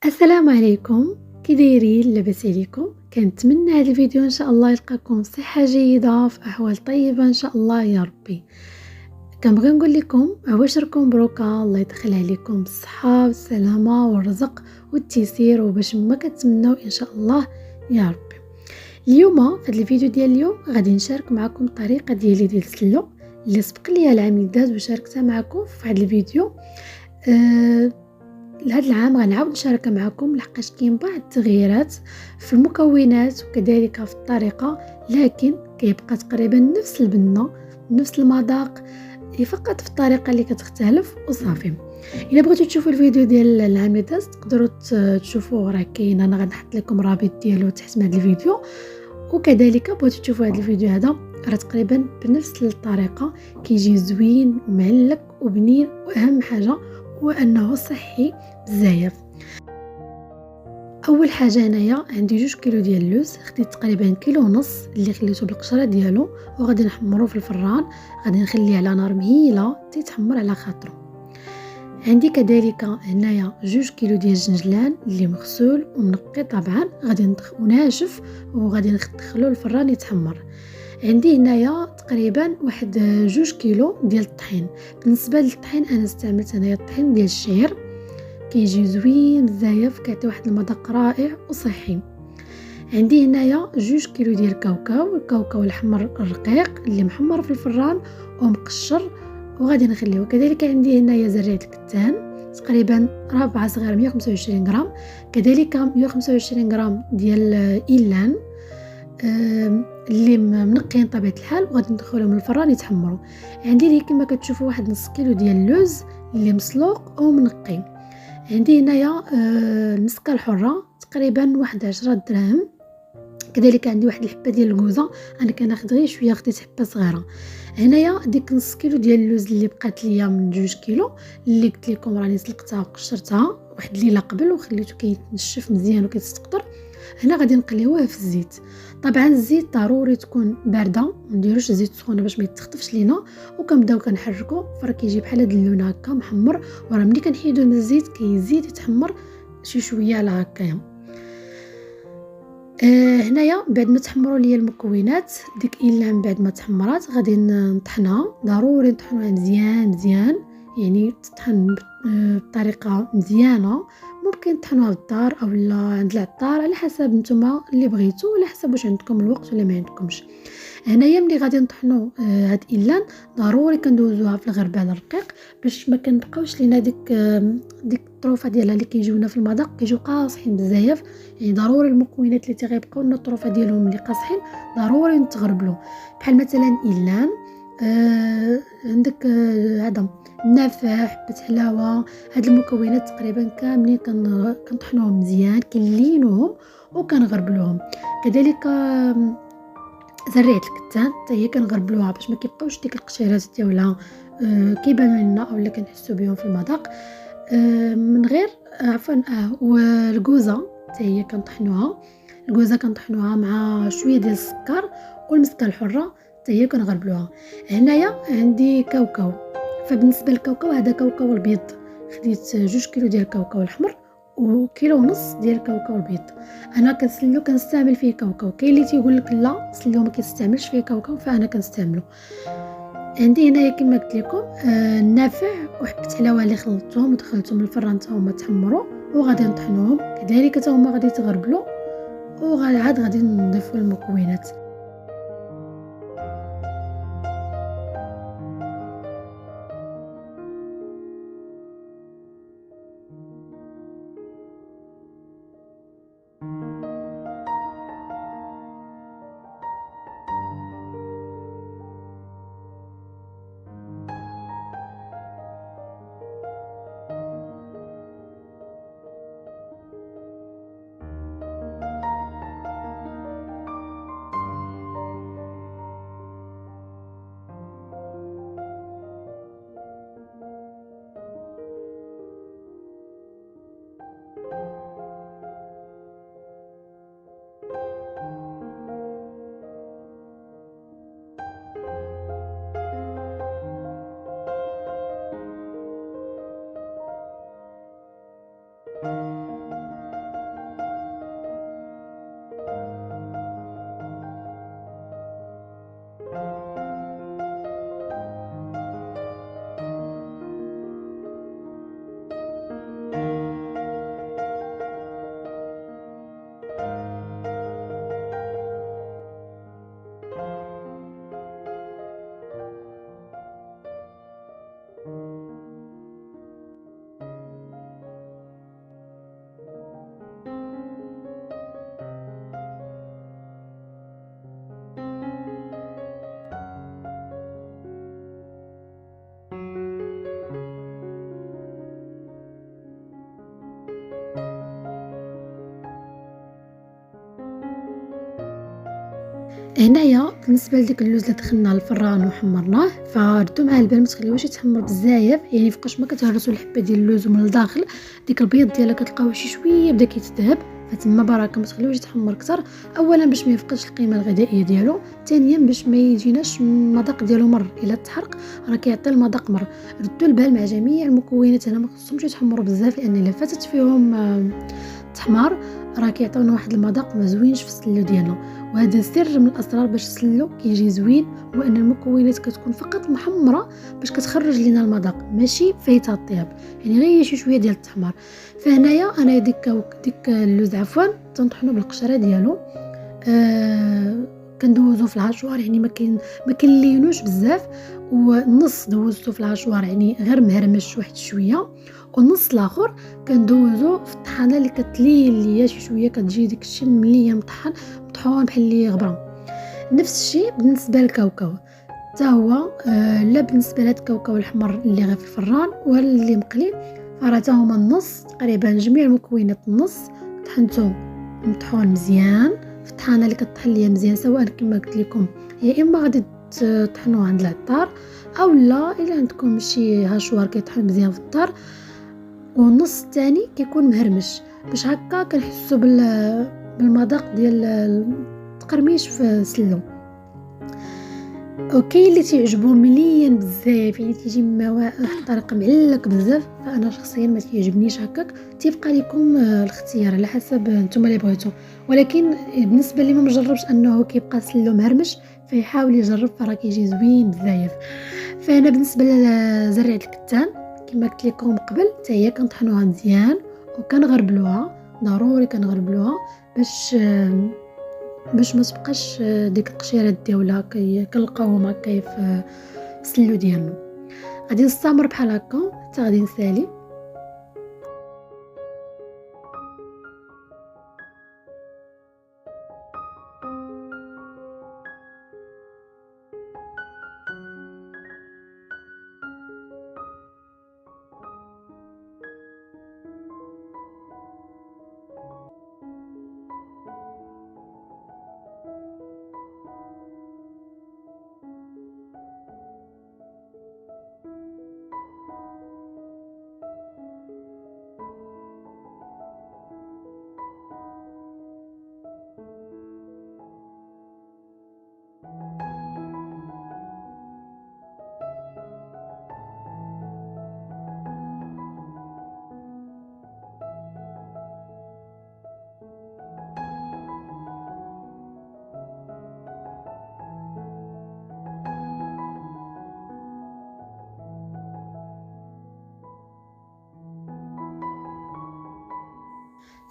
السلام عليكم، كي دايرين؟ لاباس عليكم؟ كنتمنى هذا الفيديو ان شاء الله يلقاكم بصحه جيده في احوال طيبه ان شاء الله يا ربي. كنبغي نقول لكم عواشركم مبروكه، الله يدخل عليكم بالصحه والسلامه والرزق والتيسير وباش ما كتمناو ان شاء الله يا ربي. اليوم في هذا الفيديو ديال اليوم غادي نشارك معكم الطريقه ديال السلو اللي سبق لي العام اللي داز وشاركتها معكم في هذا الفيديو. لهذا العام غنعاود نشاركها معكم لحقاش كاين بعض التغييرات في المكونات وكذلك في الطريقه، لكن كيبقى تقريبا نفس البنه نفس المذاق، فقط في الطريقه اللي كتختلف وصافي. الا بغيتو تشوفوا الفيديو ديال العام اللي داز تقدروا تشوفوه، راه كاين، انا غنحط لكم رابط ديالو تحت هذا الفيديو. وكذلك بغيتو تشوفوا هذا الفيديو هذا راه تقريبا بنفس الطريقه، كيجي زوين ومعلق وبنين، واهم حاجه هو انه صحي بزاف. اول حاجه هنايا عندي 2 كيلو ديال اللوز، خديت تقريبا كيلو ونص اللي خليته بالقشره ديالو وغادي نحمره في الفران، غادي نخليه على نار مهيله تيتحمر على خاطره. عندي كذلك هنايا 2 كيلو ديال الجنجلان اللي مغسول ومنقي طبعا، غادي وناشف وغادي ندخلو الفران يتحمر. عندي هنايا تقريبا واحد 2 كيلو ديال الطحين. بالنسبه للطحين انا استعملت هنايا الطحين ديال الشعير، كيجي زوين بزاف، كيعطي واحد المذاق رائع وصحي. عندي هنايا 2 كيلو ديال الكاوكاو الاحمر الرقيق اللي محمر في الفران ومقشر وغادي نخليه. وكذلك عندي هنايا زريعه الكتان تقريبا ربع صغير 125 غرام، كذلك 125 غرام ديال إيلان اللي منقين طبيعه الحال وغادي ندخلهم الفران يتحمروا. عندي لي كما كتشوفوا واحد نص كيلو ديال اللوز اللي مسلوق او منقي. عندي هنايا المسكه الحره تقريبا واحد 10 دراهم. كذلك عندي واحد الحبه ديال الكوزه، انا كناخذ غير شويه، خديت حبه صغيره. هنايا ديك نص كيلو ديال اللوز اللي بقات ليا من 2 كيلو اللي قلت لكم راني سلقتها وقشرتها واحد الليله قبل وخليته كيتنشف مزيان وكيتستقطر. هنا غادي نقليوه في الزيت. طبعا الزيت ضروري تكون بارده، ما نديروش الزيت سخونه باش ما يتخطفش لينا. وكنبداو كنحركو فراه كيجي بحال هاد اللون هكا محمر، وراه ملي كنحيدو من الزيت كيزيد يتحمر شي شويه على هكايا. هنايا بعد ما تحمروا ليا المكونات ديك الا من بعد ما تحمرات غادي نطحنها، ضروري نطحنوها مزيان مزيان، يعني تطحن بطريقه مزيانه. ممكن تطحنوها بالدار او لا عند العطار على حسب نتوما اللي بغيتو، على حسب واش عندكم الوقت ولا ما عندكمش. هنايا ملي غادي نطحنوا هاد إيلان ضروري كندوزوها في الغربال الرقيق باش ما كنبقاوش لينا ديك الطروفه ديالها اللي كيجيونا في المذاق كيجيو قاصحين بزاف. يعني ضروري المكونات اللي تيغيبقاو لنا الطروفه ديالهم اللي قاصحين ضروري نتغربلو، بحال مثلا إيلان، عندك هذا النافع، حبه حلاوه. هاد المكونات تقريبا كاملين كنطحنوهم مزيان، كنلينوهم وكنغربلوهم. كذلك زريعه الكتان حتى هي كنغربلوها باش ما كيبقاوش ديك القشيرات ديالها كيبانوا لنا اولا كنحسوا بهم في المذاق من غير عفوا. والكوزه حتى هي كنطحنوها، الكوزه كنطحنوها مع شويه ديال السكر، والمسكه الحره حتى هي كنغربلوها. هنايا عندي كاوكاو، فبالنسبه للكاوكاو هذا كاوكاو البيض، خديت 2 كيلو ديال الكاوكاو الاحمر وكيلو ونص ديال الكاوكاو البيض. انا كنستعمل فيه كاوكاو، كاين اللي تيقول لك لا سلو ما كيستعملش فيه كاوكاو، فانا كنستعمله. عندي هنايا كما قلت لكم النافع وحبه حلاوه اللي خلطتهم ودخلتهم الفران حتى هما تحمروا وغادي نطحنوهم، كذلك حتى هما غادي يتغربلوا غادي نضيفوا المكونات. هنايا بالنسبه لديك اللوز اللي دخلنا للفران وحمرناه، فردو مع البال ما تخليوهش يتحمر بزاف، يعني فوقاش ما كتهرسوا الحبه ديال اللوز ومن الداخل ديك البيض ديالها كتلقاوه شي شويه بدا كيتذهب، فتما بركه ما تخليوهش يتحمر اكثر. اولا باش ما يفقدش القيمه الغذائيه ديالو، ثانيا باش ما يجيناش المذاق ديالو مر، الا تحرق راه كيعطي المذاق مر. ردوا البال مع جميع المكونات، هنا ما خصهمش يتحمروا بزاف لان الا فاتت فيهم تحمار راه كيعطيونا واحد المذاق ما زوينش في السلو ديالنا. وهذا سر من الاسرار باش السلو كيجي زوين، هو ان المكونات كتكون فقط محمره باش كتخرج لنا المذاق، ماشي فايته الطياب، يعني غير شي شويه ديال التحمار. فهنايا انا ديك اللوز عفوا تنطحنو بالقشره ديالو، كندوزو في العشوار، يعني ما كنلينوش بزاف، والنص دوزتو في العشوار يعني غير مهرمش واحد شويه، والنص الاخر كندوزو في الطحانه اللي كتلين ليا شي شويه، كتجي ديك الشيء مليه مطحون بحال اللي غبره. نفس الشيء بالنسبه للكاوكاو حتى هو، لا بالنسبه لهاد الكاوكاو الحمر اللي غير في الفران ولا اللي مقلي، فراه حتى هما النص تقريبا جميع المكونات النص طحنتو مطحون مزيان في الطحانه اللي كطحن ليا مزيان، سواء كما قلت لكم يا اما غادي تطحنوه عند العطار، او لا الا عندكم شي هاشوار كيطحن مزيان في الدار، والنص الثاني كيكون مهرمش باش هكا كنحسوا بالمذاق ديال التقرميش في السلو. وكاين اللي تيعجبو مليان بزاف، يعني تيجي واحد الطريقه معلك بزاف، فانا شخصيا ما تيعجبنيش هكاك. تيبقى لكم الاختيار على حسب نتوما اللي بغيتو، ولكن بالنسبه لي ما مجربش انه كيبقى سلو مهرمش فيحاول يجرب، فراه كيجي زوين بزاف. فانا بالنسبه لزرعه الكتان كما قلت لكم قبل، حتى هي كنطحنوها مزيان وكنغربلوها، ضروري كنغربلوها باش ما تبقاش ديك القشيرات ديالها كنلقاوهم هكا في السلو ديالنا. غادي نستمر بحال هكا حتى غادي نسالي.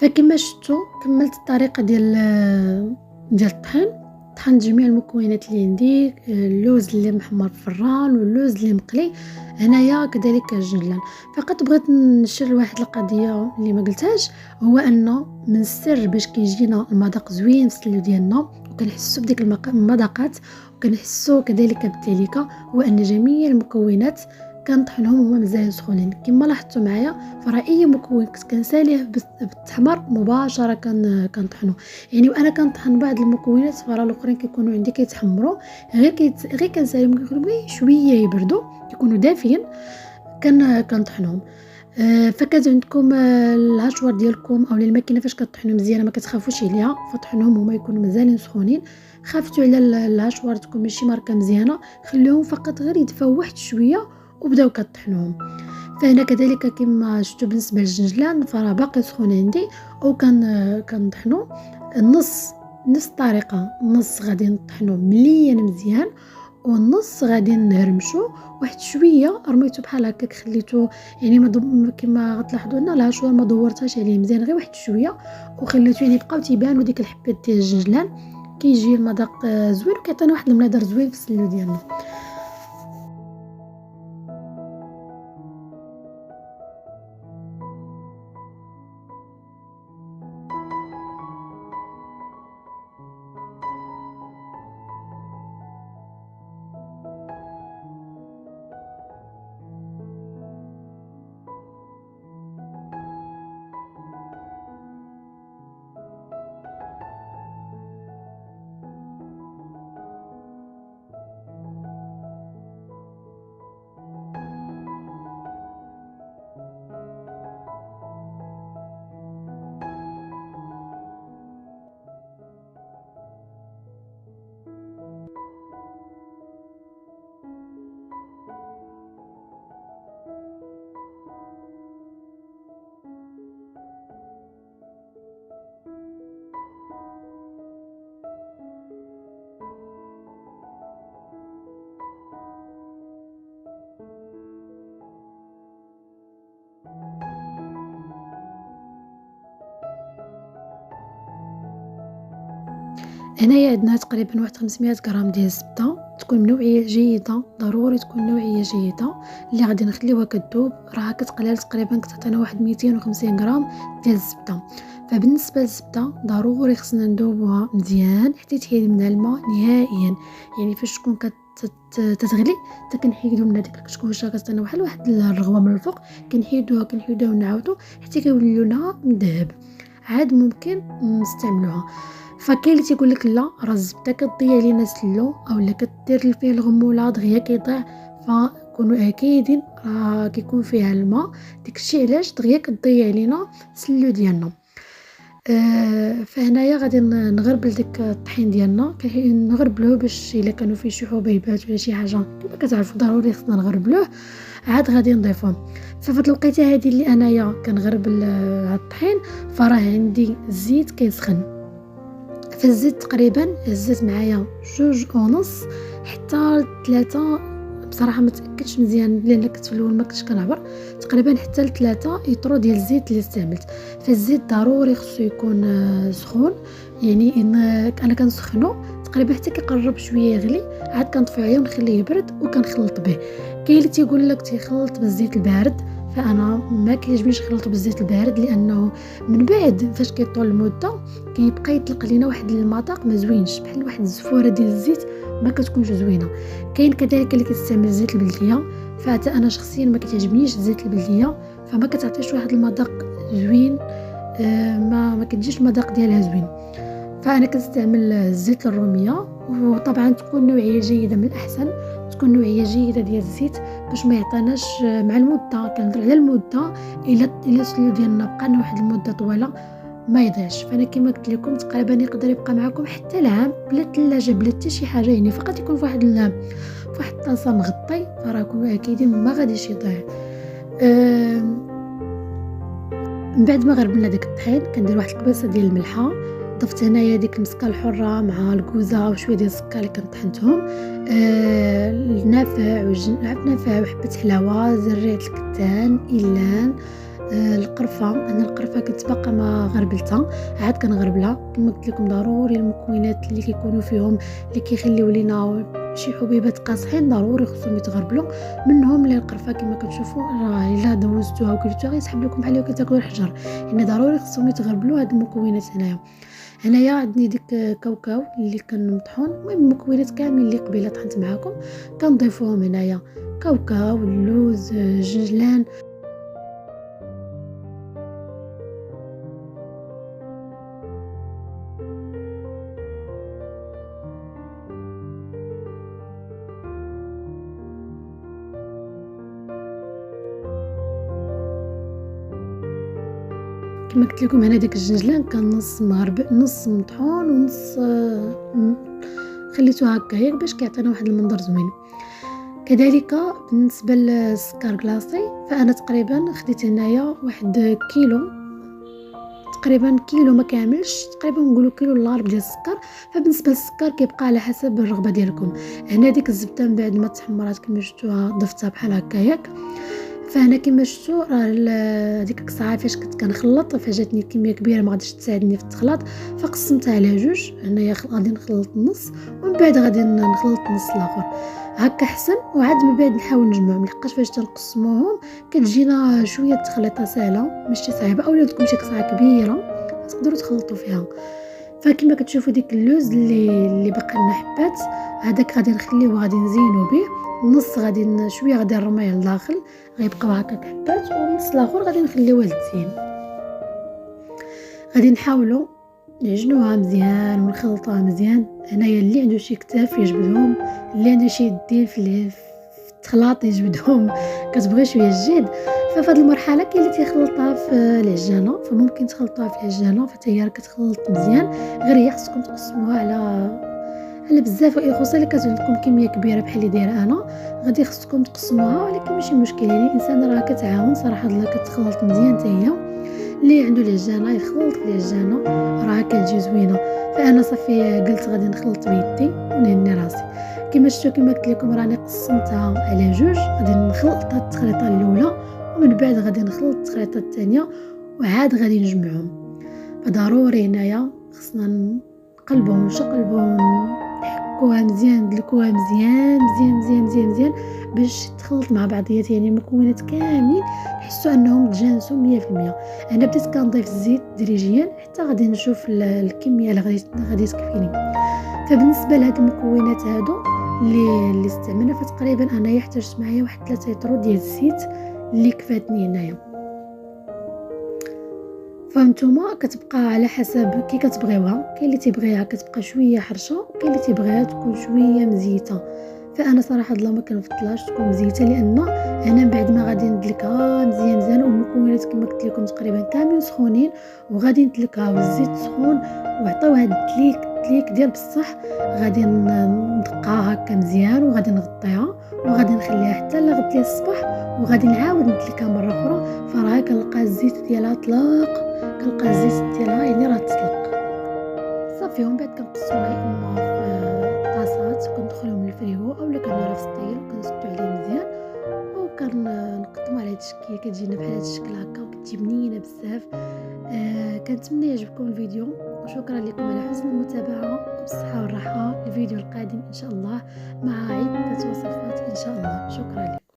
فكما شفتوا كملت الطريقه ديال الطحن، طحنت جميع المكونات اللي عندي، اللوز اللي محمر في الفران واللوز اللي مقلي، هنايا كذلك الجنجلان. فقط بغيت نشير لواحد القضيه اللي ما قلتهاش، هو انه من السر باش كيجينا المذاق زوين في السلو ديالنا وكنحسوا بديك المذاقات وكنحسوا كذلك بالتليكه، هو ان جميع المكونات كنطحنهم هما مازال سخونين. كما لاحظتوا معايا فراه اي مكون كنت كنساليه بالتحمر مباشره كنطحنو، يعني وانا كنطحن بعض المكونات فراه الاخرين كيكونوا عندي كيتحمروا، غير كنساليهم كيكونوا غير شويه يبردوا كيكونوا دافين كنطحنهم. فكانت عندكم الهاشوار ديالكم او الماكينه فاش كطحنوا مزيانه ما كتخافوش عليها، فطحنوهم هما يكونوا مازالين سخونين. خافتوا على الهاشوار تكون ماشي ماركه مزيانه، خليهم فقط غير يدفاو واحد شويه وبداو كطحنوهم. فهنا كذلك كما شفتوا بالنسبه للجنجلان فراه باقي سخون عندي، او كنطحنوا النص نفس الطريقه، النص غادي نطحنوا مليان مزيان والنص غادي نهرمشو واحد شويه، رميتو بحال هكاك خليتو، يعني كما غتلاحظوا ان الهاشوار ما دورتهاش عليه مزيان غير واحد شويه وخليتو يعني بقاو تيبانوا ديك الحبات ديال الجنجلان، كيجي المذاق زوين وكيعطينا واحد المنظر زوين في السلو ديالنا. هنايا عندنا تقريبا واحد 500 غرام ديال الزبده، تكون من نوعيه جيده، ضروري تكون نوعيه جيده اللي غادي نخليوها كتذوب. راه كتقلال تقريبا كتعطينا واحد 250 غرام ديال الزبده. فبالنسبه للزبده ضروري خصنا نذوبوها مزيان حتى يتحيد منها الماء نهائيا. يعني فاش تكون تتغلي حتى كنحيدو من هذيك الكشكوشه كتعطينا واحد الرغوه من الفوق، كنحيدوها ونعاودو حتى كيولي لونها مذهب، عاد ممكن نستعملوها. فكاين اللي تيقول لك لا راه الزبده كتضيع لينا السلو اولا كدير فيه الغموله دغيا كيضيع، فكونوا اكيدين راه كيكون فيها الماء، داكشي علاش دغيا كتضيع لينا السلو ديالنا. فهنايا غادي نغربل داك الطحين ديالنا، نغربلوه باش الا كانوا فيه شي حبيبات ولا شي حاجه كما كتعرفوا ضروري خصنا نغربلوه، عاد غادي نضيفوه. ففهاد الوقيته هذه اللي انايا كنغربل هاد الطحين، فراه عندي الزيت كيسخن. فالزيت تقريبا هزت معايا 2.5 حتى 3، بصراحه ما تاكدش مزيان لان كنت في الاول ما كنتش كنعبر، تقريبا حتى 3 يطرو ديال الزيت اللي استعملت. فالزيت ضروري خصو يكون سخون، يعني انا كنسخنو تقريبا حتى كيقرب شويه يغلي، عاد كنطفي عليه ونخليه يبرد وكنخلط به. كاين اللي تيقول لك تيخلط بالزيت البارد، فانا ما كيعجبنيش نخلط بالزيت البارد لانه من بعد فاش كيطول المده كيبقى يطلق لينا واحد المذاق ما زوينش، بحال واحد الزفوره ديال الزيت ما كتكونش زوينه. كاين كذلك اللي كيستعمل الزيت البلديه، فحتى انا شخصيا ما كتعجبنيش الزيت البلديه، فما كتعطيش واحد المذاق زوين، ما كتجيش المذاق ديالها زوين. فانا كنستعمل الزيت الروميه، وطبعا تكون نوعيه جيده، من الاحسن تكون نوعيه جيده ديال الزيت باش ما يعطيناش مع المده. كنهضر على المده، الا السلو ديالنا بقى واحد المده طويله ما يضيعش. فانا كما قلت لكم تقريبا يقدر يبقى معكم حتى العام بلا ثلاجه بلا حتى شي حاجه، يعني فقط يكون في واحد الطاسه مغطي، فراه كونوا اكيدين ما غاديش يضيع. من بعد ما غربلنا داك الطحين كندير واحد الكباسه ديال الملحه، ضفت هنايا ديك المسكه الحره مع الكوزه وشويه ديال السكر اللي كنت طحنتهم، النافع وحبه حلاوه، زريعه الكتان، إيلان، القرفه. انا القرفه كنت باقا ما غربلتها، عاد كنغربلها. كما قلت لكم ضروري المكونات اللي كيكونوا فيهم اللي كيخليو لينا شي حبيبات قاصحين ضروري خصهم يتغربلوا، منهم القرفه كما كتشوفوا راه الا دوزتوها وكلتوها غيسحب لكم بحال كتاكلوا الحجر، يعني ضروري خصهم يتغربلوا. هاد المكونات هنايا عندي ديك كاوكاو اللي كان مطحون. المهم المكونات كاملين اللي قبيله طحنت معاكم كنضيفوهم هنايا، كاوكاو، اللوز، الجنجلان. كما قلت لكم هنا داك الجنجلان كان نص مغرب نص مطحون ونص خليته هكا باش كيعطينا واحد المنظر زوين. كذلك بالنسبه للسكر كلاصي، فانا تقريبا خديت هنايا واحد تقريبا كيلو ما كاملش، تقريبا نقولوا كيلو الا ربع ديال السكر. فبالنسبه للسكر كيبقى على حسب الرغبه ديالكم. هنا ديك الزبده من بعد ما تحمرات كما شفتوها ضفتها بحال هكاياك. فهنا كما شفتوا راه ديك القصعه فاش كنت كنخلط فجاتني كميه كبيره ما غاديش تساعدني في التخلاط، فقسمتها على جوج. هنايا غادي نخلط النص ومن بعد غادي نخلط النص الاخر، هكا حسن. وعاد من بعد نحاول نجمعهم، لحقاش فاش تنقسموهم كتجينا شويه تخليطه سهله ماشي صعيبه. اولا تكون شي قصعه كبيره تقدروا تخلطوا فيها. فكما كتشوفوا ديك اللوز اللي باقي لنا حبات، هذاك غادي نخليه وغادي نزينو به. النص غادي شويه غادي نرميه لداخل غيبقاو هكاك حبات، والنص الاخر غادي نخليوه للتزيين. غادي نحاولوا نعجنوها مزيان ونخلطوها مزيان. هنايا اللي عنده شي كتاف يجبدهم، اللي عنده شي يدين في التخلاط يجبدهم، كتبغي شويه الجهد. ففهاد المرحله كاين اللي تيخلطها في العجانه، فممكن تخلطوها في العجانه حتى هي كتخلط مزيان. غير هي خصكم تقسموها على بزاف، خصوصا الا كتولي لكم كميه كبيره بحال اللي دايره انا، غادي خصكم تقسموها. ولكن ماشي مشكل، يعني الانسان راه كتعاون صراحه، لا كتخلط مزيان حتى هي. اللي عنده العجانه يخلط في العجانه راه كتجي زوينه. فانا صافي قلت غادي نخلط بيدي ونهني راسي. كما شفتوا كما قلت لكم راني قسمتها على جوج، غادي نخلط التخليطه الاولى ومن بعد غادي نخلط التخليطه الثانيه وعاد غادي نجمعهم. فضروري هنايا خصنا نقلبوها ونشقلبوها ونحكوها مزيان، ندلكوها مزيان مزيان مزيان مزيان مزيان باش تخلط مع بعضياتها، يعني المكونات كاملين نحسوا انهم تجانسوا 100%. انا بديت كنضيف الزيت تدريجيا حتى غادي نشوف الكميه اللي غادي تكفيني. فبالنسبه لهاد المكونات هادو اللي استعملنا، فتقريبا انايا احتاجت معايا واحد 3 لتر ديال الزيت اللي كفاتني هنايا. فهمتوما كتبقى على حسب كي كتبغيوها، كاين اللي تيبغيها كتبقى شويه حرشه، وكاين اللي تيبغيها تكون شويه مزيته. فانا صراحه الله ما كنفضلهاش تكون مزيته، لان انا من بعد ما غادي ندلكها مزيان مزيان، والمكونات كما قلت لكم تقريبا كاملين سخونين، وغادي ندلكها والزيت سخون وعطاو هاد التليك ديال بصح. غادي ندقها هكا مزيان وغادي نغطيها وغادي نخليها حتى لغد الصباح، وغادي نعاود ندلكها مره اخرى. فراه كنلقى الزيت ديالها طلق، كنلقى الزيت ديالها يعني راه تطلق صافي. ومن بعد كنقصوها يا اما في طاسات كندخلهم للفريغو، اولا كنديرها في السطيل وكنسدو عليه مزيان وكنقدموا على هاد الشكل. كتجينا بحال هاد الشكل هكا وكتجي بنينه بزاف. كنتمنى يعجبكم الفيديو، وشكرا لكم على حسن المتابعه، وبالصحه والراحه. الفيديو القادم ان شاء الله مع عده وصفات ان شاء الله. شكرا لكم.